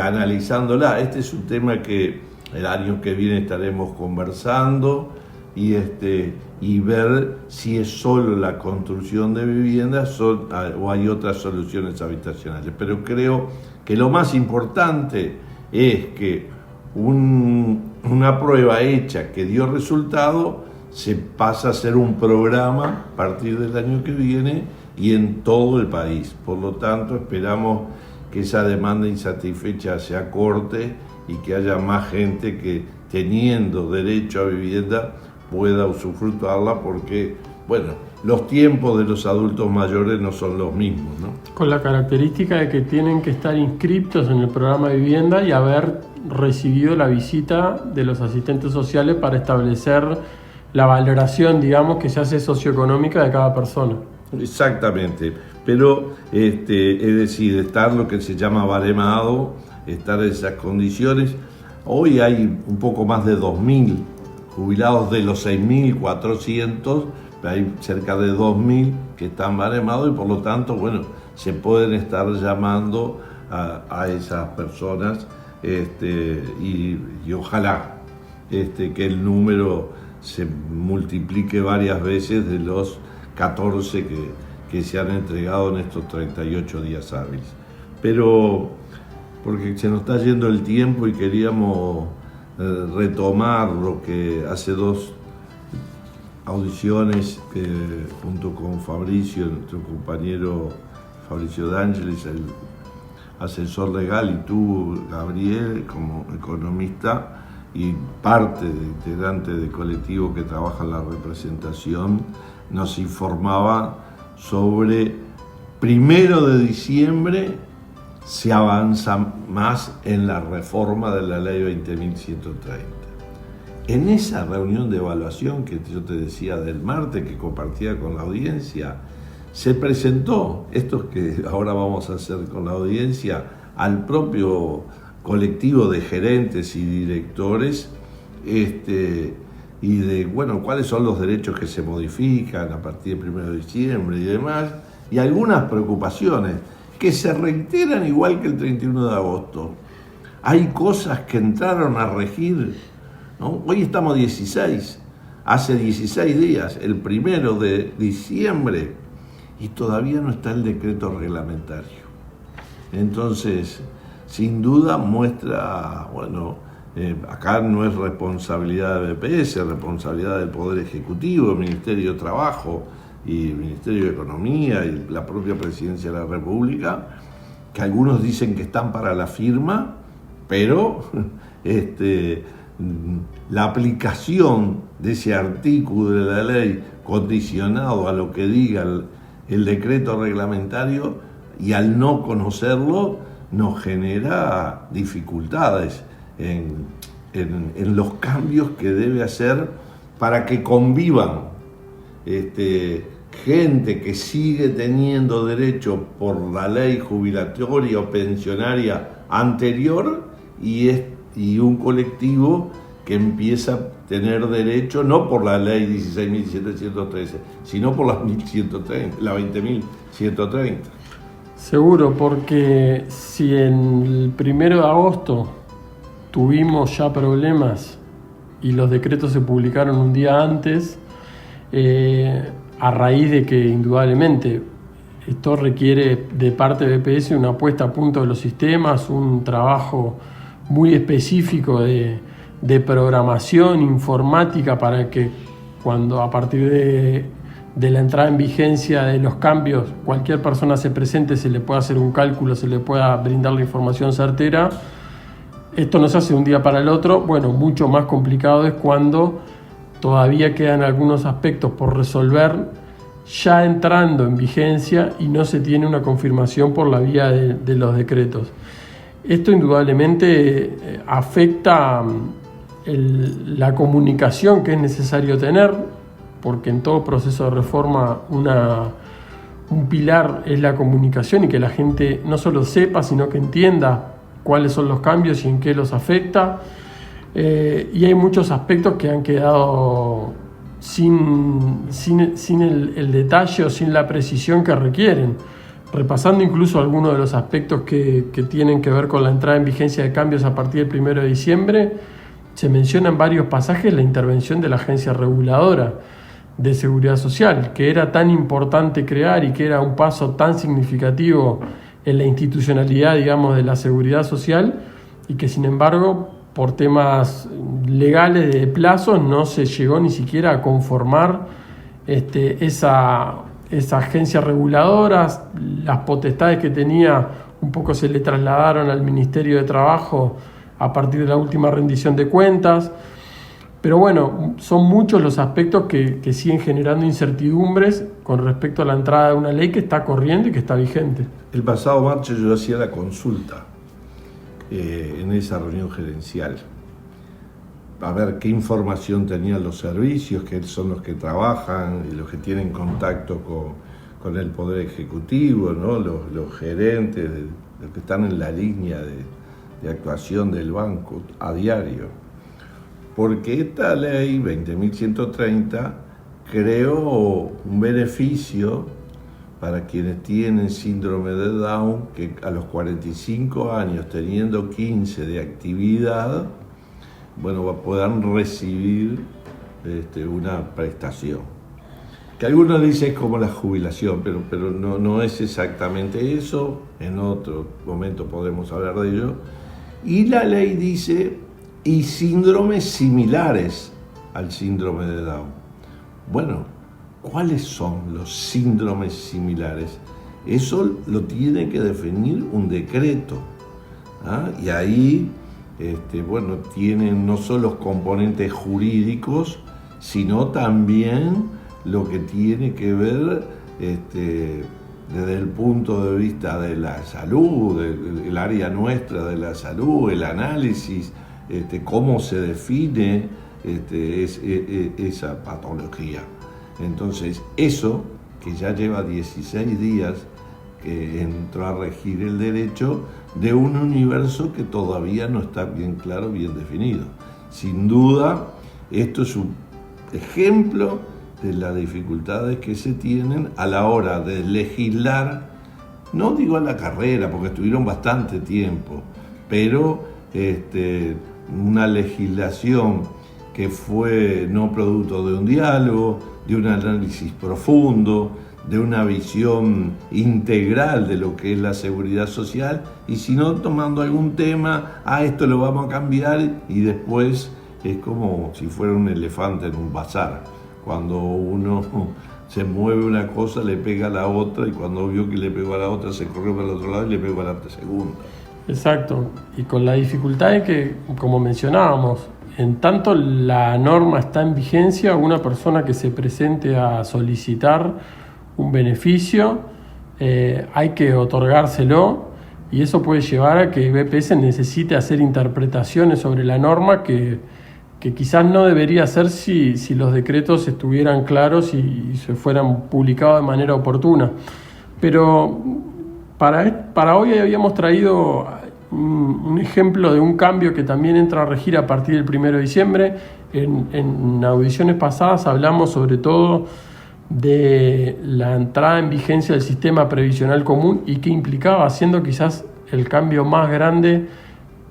analizándola. Este es un tema que el año que viene estaremos conversando y ver si es solo la construcción de viviendas o hay otras soluciones habitacionales. Pero creo que lo más importante es que una prueba hecha que dio resultado se pasa a ser un programa a partir del año que viene y en todo el país. Por lo tanto, esperamos que esa demanda insatisfecha se acorte y que haya más gente que, teniendo derecho a vivienda, pueda usufructuarla, porque, bueno, los tiempos de los adultos mayores no son los mismos, ¿no? Con la característica de que tienen que estar inscriptos en el programa de vivienda y haber recibido la visita de los asistentes sociales para establecer la valoración, digamos, que se hace socioeconómica de cada persona. Exactamente, pero es decir, estar lo que se llama baremado, estar en esas condiciones. Hoy hay un poco más de 2.000 jubilados de los 6.400, hay cerca de 2.000 que están baremados y por lo tanto, bueno, se pueden estar llamando a esas personas y ojalá que el número se multiplique varias veces de los 14 que se han entregado en estos 38 días hábiles. Pero porque se nos está yendo el tiempo y queríamos retomar lo que hace 2 audiciones junto con Fabricio, nuestro compañero Fabricio D'Angelis, el asesor legal, y tú, Gabriel, como economista y integrante del colectivo que trabaja en la representación, nos informaba sobre 1 de diciembre se avanza más en la reforma de la ley 20.130. En esa reunión de evaluación que yo te decía del martes, que compartía con la audiencia, se presentó esto que ahora vamos a hacer con la audiencia al propio colectivo de gerentes y directores, y de, bueno, cuáles son los derechos que se modifican a partir del 1 de diciembre y demás, y algunas preocupaciones que se reiteran igual que el 31 de agosto. Hay cosas que entraron a regir, ¿no? Hoy estamos 16, hace 16 días, el 1 de diciembre, y todavía no está el decreto reglamentario. Entonces, sin duda muestra, bueno, acá no es responsabilidad de BPS, es responsabilidad del Poder Ejecutivo, el Ministerio de Trabajo y el Ministerio de Economía y la propia Presidencia de la República, que algunos dicen que están para la firma, pero la aplicación de ese artículo de la ley condicionado a lo que diga el decreto reglamentario, y al no conocerlo nos genera dificultades en los cambios que debe hacer para que convivan gente que sigue teniendo derecho por la ley jubilatoria o pensionaria anterior y un colectivo que empieza a tener derecho no por la ley 16.713, sino por la 20.130. Seguro, porque si en el 1 de agosto tuvimos ya problemas y los decretos se publicaron un día antes, a raíz de que indudablemente esto requiere de parte de BPS una puesta a punto de los sistemas, un trabajo muy específico de programación informática para que cuando a partir de la entrada en vigencia de los cambios cualquier persona se presente, se le pueda hacer un cálculo, se le pueda brindar la información certera. Esto no se hace de un día para el otro. Bueno, mucho más complicado es cuando todavía quedan algunos aspectos por resolver ya entrando en vigencia y no se tiene una confirmación por la vía de los decretos. Esto indudablemente afecta la comunicación que es necesario tener, porque en todo proceso de reforma un pilar es la comunicación y que la gente no solo sepa, sino que entienda cuáles son los cambios y en qué los afecta. Y hay muchos aspectos que han quedado sin el detalle o sin la precisión que requieren. repasando incluso algunos de los aspectos que tienen que ver con la entrada en vigencia de cambios a partir del 1 de diciembre, se menciona en varios pasajes la intervención de la Agencia Reguladora de Seguridad Social, que era tan importante crear y que era un paso tan significativo en la institucionalidad, digamos, de la seguridad social, y que sin embargo, por temas legales de plazos, no se llegó ni siquiera a conformar esa agencia reguladora. Las potestades que tenía un poco se le trasladaron al Ministerio de Trabajo a partir de la última rendición de cuentas. Pero bueno, son muchos los aspectos que siguen generando incertidumbres con respecto a la entrada de una ley que está corriendo y que está vigente. El pasado martes yo hacía la consulta en esa reunión gerencial, a ver qué información tenían los servicios, que son los que trabajan y los que tienen contacto con el Poder Ejecutivo, ¿no? Los gerentes, los que están en la línea de actuación del banco a diario. Porque esta ley 20.130 creó un beneficio para quienes tienen síndrome de Down, que a los 45 años, teniendo 15 de actividad, bueno, puedan recibir una prestación. Que algunos dicen es como la jubilación, pero no es exactamente eso. En otro momento podemos hablar de ello. Y la ley dice, y síndromes similares al síndrome de Down. Bueno, ¿cuáles son los síndromes similares? Eso lo tiene que definir un decreto, ¿ah? Y ahí, tienen no solo los componentes jurídicos, sino también lo que tiene que ver desde el punto de vista de la salud, el área nuestra de la salud, el análisis, cómo se define esa patología. Entonces, eso, que ya lleva 16 días que entró a regir el derecho de un universo que todavía no está bien claro, bien definido. Sin duda, esto es un ejemplo de las dificultades que se tienen a la hora de legislar, no digo a la carrera, porque estuvieron bastante tiempo, pero una legislación que fue no producto de un diálogo, de un análisis profundo, de una visión integral de lo que es la seguridad social, y si no tomando algún tema, esto lo vamos a cambiar, y después es como si fuera un elefante en un bazar. Cuando uno se mueve una cosa, le pega a la otra, y cuando vio que le pegó a la otra, se corrió para el otro lado y le pegó a la segunda. Exacto, y con la dificultad de que, como mencionábamos, en tanto la norma está en vigencia, una persona que se presente a solicitar un beneficio, hay que otorgárselo, y eso puede llevar a que BPS necesite hacer interpretaciones sobre la norma que quizás no debería hacer si los decretos estuvieran claros y se fueran publicados de manera oportuna. Pero para hoy habíamos traído un ejemplo de un cambio que también entra a regir a partir del 1 de diciembre. En audiciones pasadas hablamos sobre todo de la entrada en vigencia del sistema previsional común y qué implicaba, siendo quizás el cambio más grande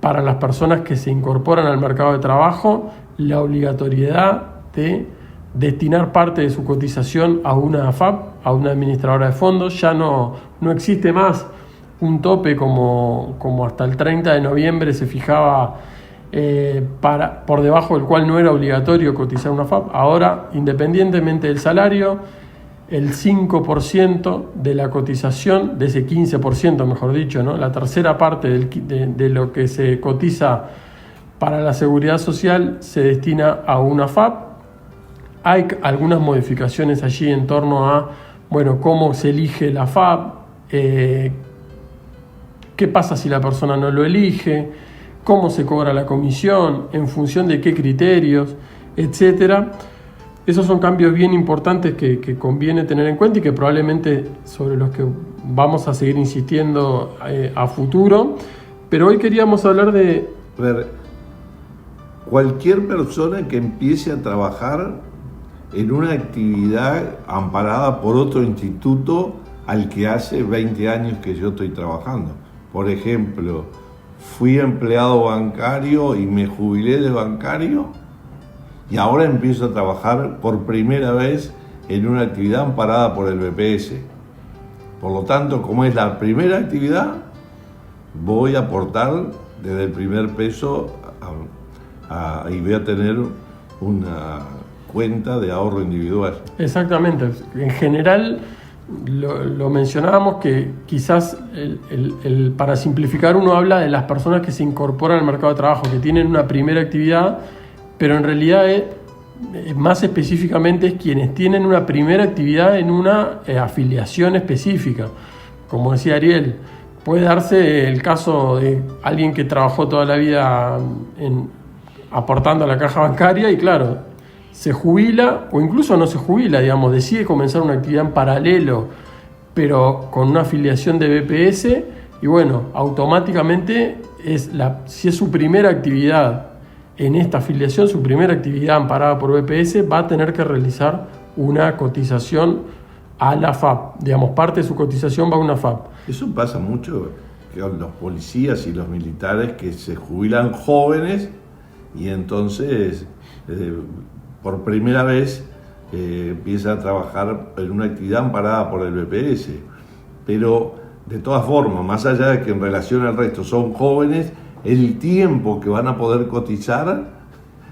para las personas que se incorporan al mercado de trabajo, la obligatoriedad de destinar parte de su cotización a una AFAP, a una administradora de fondos. Ya no existe más un tope como hasta el 30 de noviembre se fijaba por debajo del cual no era obligatorio cotizar una AFAP. Ahora, independientemente del salario, el 5% de la cotización, de ese 15%, mejor dicho, ¿no? La tercera parte de lo que se cotiza para la seguridad social se destina a una AFAP. Hay algunas modificaciones allí en torno a, cómo se elige la AFAP, qué pasa si la persona no lo elige, cómo se cobra la comisión, en función de qué criterios, etcétera. Esos son cambios bien importantes que conviene tener en cuenta y que probablemente sobre los que vamos a seguir insistiendo a futuro. Pero hoy queríamos hablar de... A ver, cualquier persona que empiece a trabajar en una actividad amparada por otro instituto al que hace 20 años que yo estoy trabajando. Por ejemplo, fui empleado bancario y me jubilé de bancario y ahora empiezo a trabajar por primera vez en una actividad amparada por el BPS. Por lo tanto, como es la primera actividad, voy a aportar desde el primer peso y voy a tener una cuenta de ahorro individual. Exactamente. En general, lo mencionábamos que quizás para simplificar uno habla de las personas que se incorporan al mercado de trabajo, que tienen una primera actividad, pero en realidad más específicamente es quienes tienen una primera actividad en una afiliación específica. Como decía Ariel, puede darse el caso de alguien que trabajó toda la vida aportando a la caja bancaria y claro, se jubila o incluso no se jubila, digamos, decide comenzar una actividad en paralelo, pero con una afiliación de BPS y bueno, automáticamente si es su primera actividad en esta afiliación, su primera actividad amparada por BPS, va a tener que realizar una cotización a la FAP. Digamos, parte de su cotización va a una FAP. Eso pasa mucho con los policías y los militares que se jubilan jóvenes y entonces por primera vez empiezan a trabajar en una actividad amparada por el BPS. Pero de todas formas, más allá de que en relación al resto son jóvenes, el tiempo que van a poder cotizar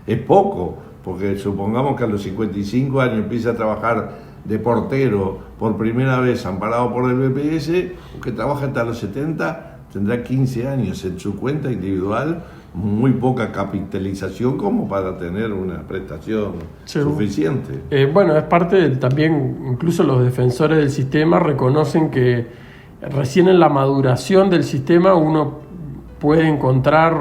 es poco, porque supongamos que a los 55 años empieza a trabajar de portero por primera vez amparado por el BPS, o que trabaja hasta los 70, tendrá 15 años en su cuenta individual, muy poca capitalización como para tener una prestación suficiente. Bueno, es parte también, incluso los defensores del sistema reconocen que recién en la maduración del sistema uno puede encontrar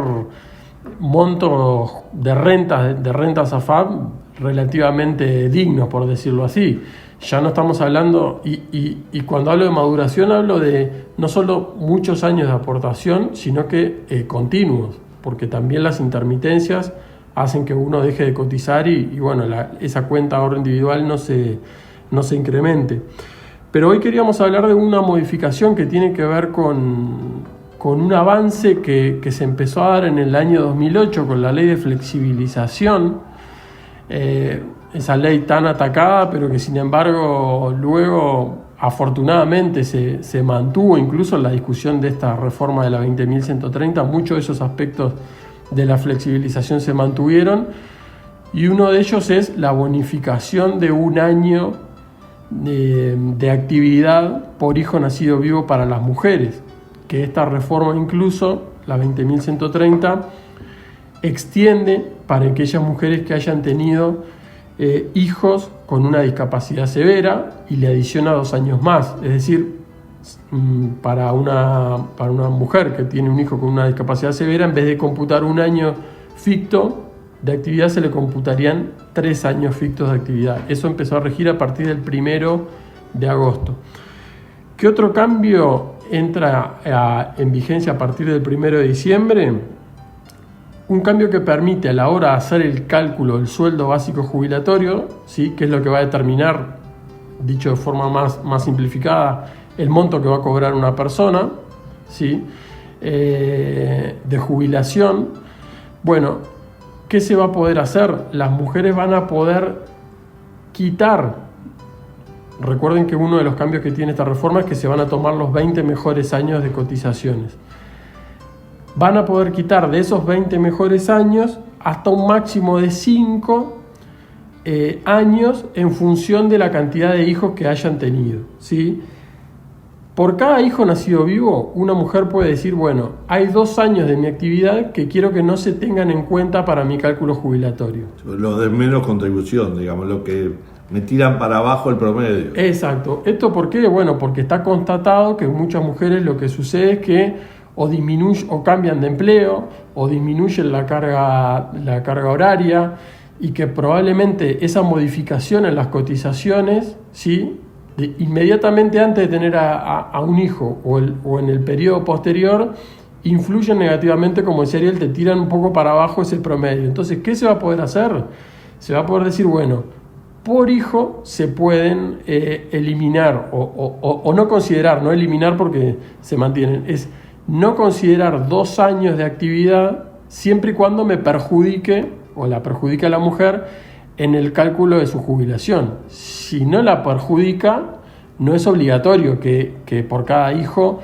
montos de rentas AFAP relativamente dignos, por decirlo así. Ya no estamos hablando, y cuando hablo de maduración hablo de no solo muchos años de aportación, sino que continuos, porque también las intermitencias hacen que uno deje de cotizar y bueno, esa cuenta de ahorro individual no se incremente. Pero hoy queríamos hablar de una modificación que tiene que ver con un avance que se empezó a dar en el año 2008 con la ley de flexibilización, esa ley tan atacada, pero que sin embargo luego afortunadamente se mantuvo incluso en la discusión de esta reforma de la 20.130, muchos de esos aspectos de la flexibilización se mantuvieron, y uno de ellos es la bonificación de un año de actividad por hijo nacido vivo para las mujeres, que esta reforma incluso, la 20.130, extiende para aquellas mujeres que hayan tenido hijos con una discapacidad severa y le adiciona 2 años más. Es decir, para una mujer que tiene un hijo con una discapacidad severa, en vez de computar un año ficto de actividad, se le computarían 3 años fictos de actividad. Eso empezó a regir a partir del 1 de agosto. ¿Qué otro cambio entra en vigencia a partir del 1 de diciembre? Un cambio que permite a la hora de hacer el cálculo del sueldo básico jubilatorio, ¿sí?, que es lo que va a determinar, dicho de forma más simplificada, el monto que va a cobrar una persona, ¿sí?, de jubilación. Bueno, ¿qué se va a poder hacer? Las mujeres van a poder quitar. Recuerden que uno de los cambios que tiene esta reforma es que se van a tomar los 20 mejores años de cotizaciones. Van a poder quitar de esos 20 mejores años hasta un máximo de 5 años en función de la cantidad de hijos que hayan tenido, ¿sí? Por cada hijo nacido vivo, una mujer puede decir, bueno, hay 2 años de mi actividad que quiero que no se tengan en cuenta para mi cálculo jubilatorio. Lo de menos contribución, digamos, lo que me tiran para abajo el promedio. Exacto. ¿Esto por qué? Bueno, porque está constatado que muchas mujeres lo que sucede es que o cambian de empleo, o disminuyen la carga horaria, y que probablemente esa modificación en las cotizaciones, ¿sí?, inmediatamente antes de tener a un hijo o en el periodo posterior, influyen negativamente, como decía Ariel, te tiran un poco para abajo ese promedio. Entonces, ¿qué se va a poder hacer? Se va a poder decir, bueno, por hijo se pueden eliminar o no considerar, no eliminar porque se mantienen, es no considerar 2 años de actividad siempre y cuando me perjudique o la perjudique a la mujer en el cálculo de su jubilación. Si no la perjudica, no es obligatorio que por cada hijo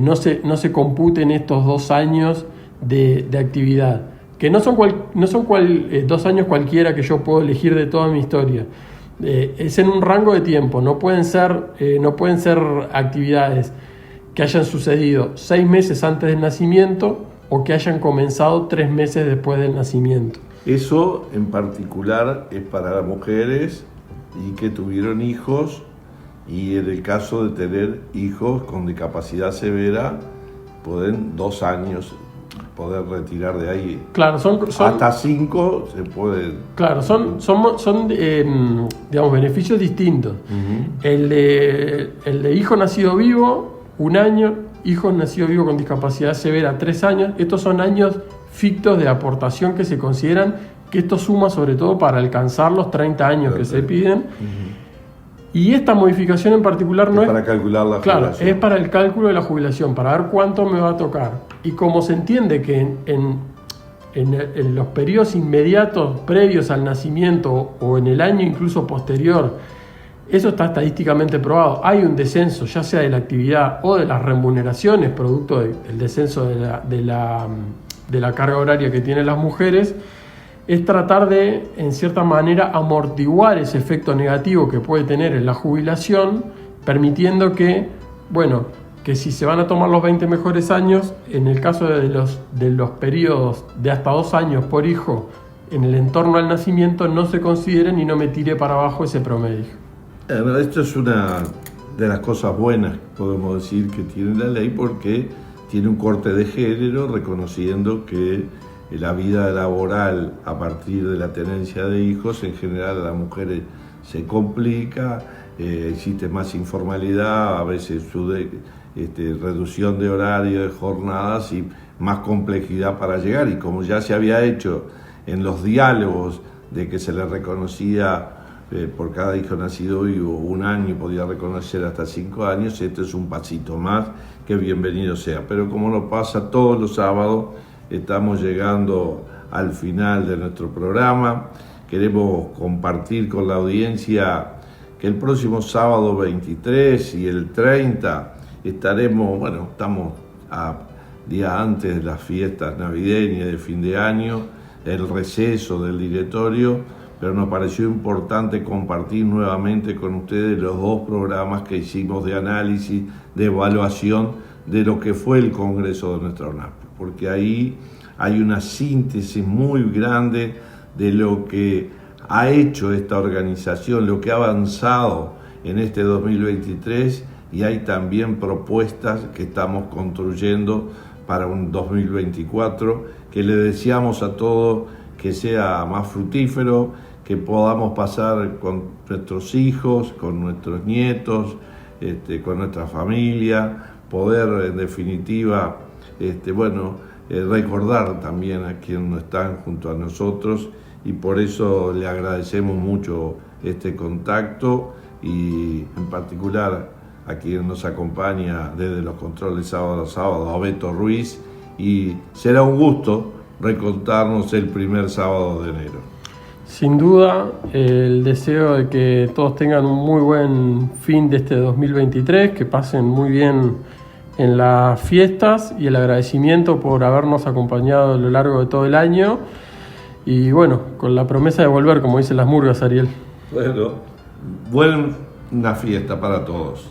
no se computen estos 2 años de actividad, que no son 2 años cualquiera que yo puedo elegir de toda mi historia. Es en un rango de tiempo, no pueden ser actividades que hayan sucedido 6 meses antes del nacimiento o que hayan comenzado 3 meses después del nacimiento. Eso en particular es para las mujeres y que tuvieron hijos, y en el caso de tener hijos con discapacidad severa, pueden 2 años poder retirar de ahí. Claro, son hasta 5 se pueden. Claro, son digamos, beneficios distintos. Uh-huh. El de hijo nacido vivo, 1 año, hijo nacido vivo con discapacidad severa, 3 años. Estos son años fictos de aportación que se consideran, que esto suma sobre todo para alcanzar los 30 años que se piden. Uh-huh. Y esta modificación en particular no es para calcular la jubilación. Claro, es para el cálculo de la jubilación, para ver cuánto me va a tocar. Y como se entiende que en los periodos inmediatos previos al nacimiento o en el año incluso posterior, eso está estadísticamente probado, hay un descenso ya sea de la actividad o de las remuneraciones producto del descenso de la carga horaria que tienen las mujeres, es tratar de, en cierta manera, amortiguar ese efecto negativo que puede tener en la jubilación, permitiendo que si se van a tomar los 20 mejores años, en el caso de los periodos de hasta 2 años por hijo en el entorno al nacimiento, no se consideren y no me tire para abajo ese promedio. Esto es una de las cosas buenas, podemos decir, que tiene la ley, porque tiene un corte de género, reconociendo que la vida laboral a partir de la tenencia de hijos, en general a las mujeres se complica, existe más informalidad, a veces reducción de horario, de jornadas y más complejidad para llegar. Y como ya se había hecho en los diálogos de que se le reconocía por cada hijo nacido vivo 1 año y podía reconocer hasta 5 años, esto es un pasito más, que bienvenido sea. Pero como nos pasa todos los sábados, estamos llegando al final de nuestro programa. Queremos compartir con la audiencia que el próximo sábado 23 y el 30 estamos a día antes de las fiestas navideñas de fin de año, el receso del directorio, pero nos pareció importante compartir nuevamente con ustedes los 2 programas que hicimos de análisis, de evaluación de lo que fue el Congreso de nuestra UNAP, porque ahí hay una síntesis muy grande de lo que ha hecho esta organización, lo que ha avanzado en este 2023, y hay también propuestas que estamos construyendo para un 2024 que le deseamos a todos que sea más fructífero, que podamos pasar con nuestros hijos, con nuestros nietos, con nuestra familia, poder en definitiva recordar también a quienes no están junto a nosotros, y por eso le agradecemos mucho este contacto, y en particular a quien nos acompaña desde los controles sábado a sábado, a Beto Ruiz, y será un gusto recontarnos el primer sábado de enero. Sin duda, el deseo de que todos tengan un muy buen fin de este 2023, que pasen muy bien en las fiestas, y el agradecimiento por habernos acompañado a lo largo de todo el año, y con la promesa de volver, como dicen las murgas, Ariel. Buena fiesta para todos.